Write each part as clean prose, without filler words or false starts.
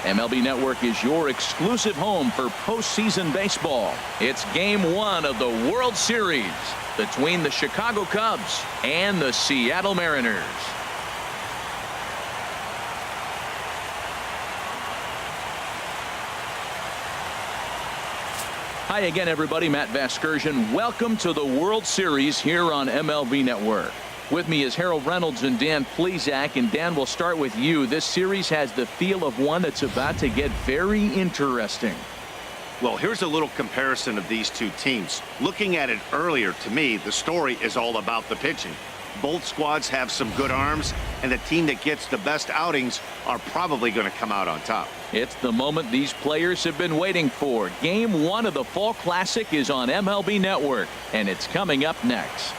MLB Network is your exclusive home for postseason baseball. It's Game 1 of the World Series between the Chicago Cubs and the Seattle Mariners. Hi again, everybody. Matt Vasgersian. Welcome to the World Series here on MLB Network. With me is Harold Reynolds and Dan Plesac. And Dan, we'll start with you. This series has the feel of one that's about to get very interesting. Well, here's a little comparison of these two teams. Looking at it earlier, to me, the story is all about the pitching. Both squads have some good arms, and the team that gets the best outings are probably going to come out on top. It's the moment these players have been waiting for. Game 1 of the Fall Classic is on MLB Network, and it's coming up next.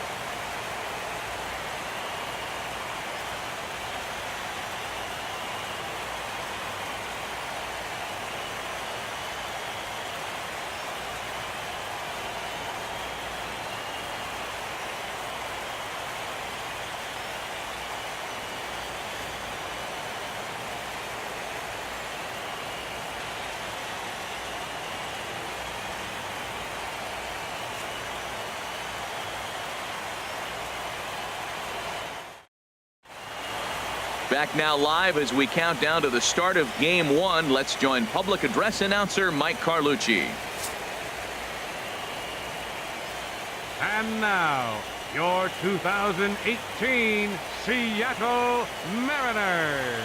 Back now live as we count down to the start of Game 1. Let's join public address announcer Mike Carlucci. And now, your 2018 Seattle Mariners.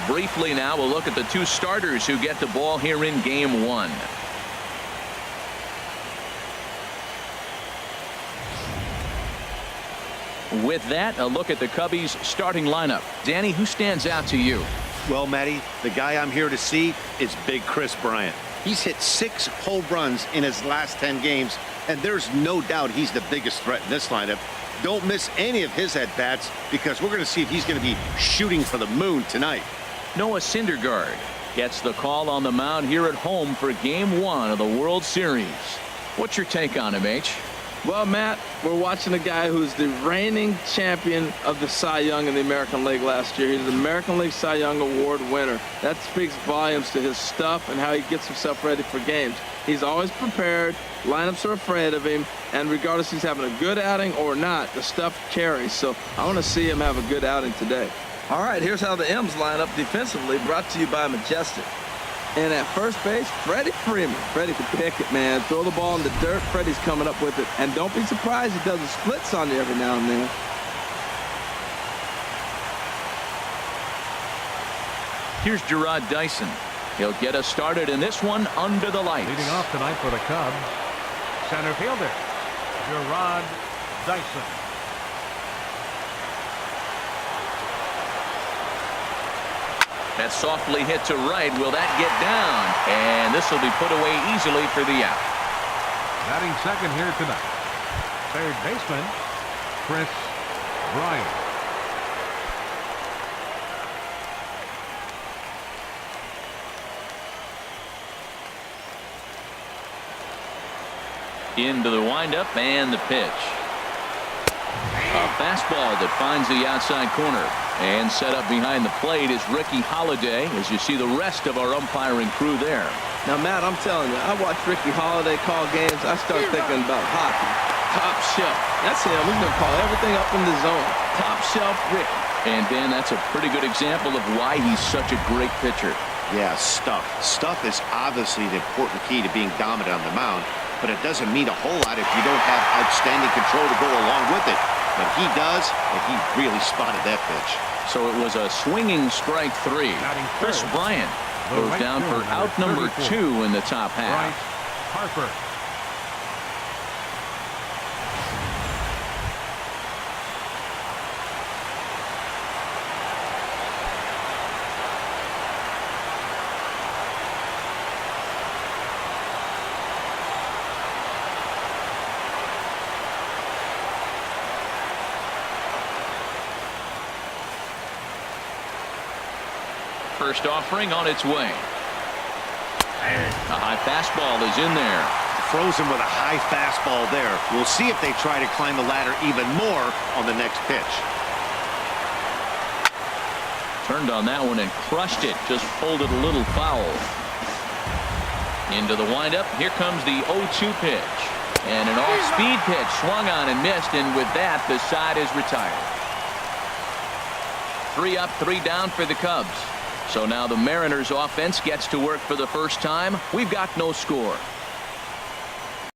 Briefly now, we'll look at the two starters who get the ball here in Game 1. With that, a look at the Cubbies' starting lineup. Danny, who stands out to you? Well, Matty, the guy I'm here to see is Big Chris Bryant. He's hit 6 home runs in his last 10 games, and there's no doubt he's the biggest threat in this lineup. Don't miss any of his at-bats because we're going to see if he's going to be shooting for the moon tonight. Noah Syndergaard gets the call on the mound here at home for Game 1 of the World Series. What's your take on him, H? Well, Matt, we're watching a guy who's the reigning champion of the Cy Young in the American League last year. He's the American League Cy Young Award winner. That speaks volumes to his stuff and how he gets himself ready for games. He's always prepared. Lineups are afraid of him. And regardless if he's having a good outing or not, the stuff carries. So I want to see him have a good outing today. All right, here's how the M's line up defensively, brought to you by Majestic. And at first base, Freddie Freeman. Freddie can pick it, man. Throw the ball in the dirt. Freddie's coming up with it. And don't be surprised he does the splits on you every now and then. Here's Gerard Dyson. He'll get us started in this one under the lights. Leading off tonight for the Cubs, center fielder, Gerard Dyson. That's softly hit to right. Will that get down? And this will be put away easily for the out. Batting second here tonight, third baseman, Chris Bryant. Into the windup and the pitch. A fastball that finds the outside corner. And set up behind the plate is Ricky Holiday, as you see the rest of our umpiring crew there. Now, Matt, I'm telling you, I watch Ricky Holiday call games. I start thinking about hockey. Top shelf. That's him. He's going to call everything up in the zone. Top shelf Ricky. And, Dan, that's a pretty good example of why he's such a great pitcher. Yeah, stuff. Stuff is obviously the important key to being dominant on the mound, but it doesn't mean a whole lot if you don't have outstanding control to go along with it. But he does, and he really spotted that pitch. So it was a swinging strike 3. Chris Bryant goes down for out number 2 in the top half. Harper. First offering on its way. A high fastball is in there. throws him with a high fastball there. We'll see if they try to climb the ladder even more on the next pitch. Turned on that one and crushed it. Just pulled it a little foul. Into the windup. Here comes the 0-2 pitch. And an off-speed pitch swung on and missed. And with that, the side is retired. 3 up, 3 down for the Cubs. So now the Mariners offense gets to work for the first time. We've got no score.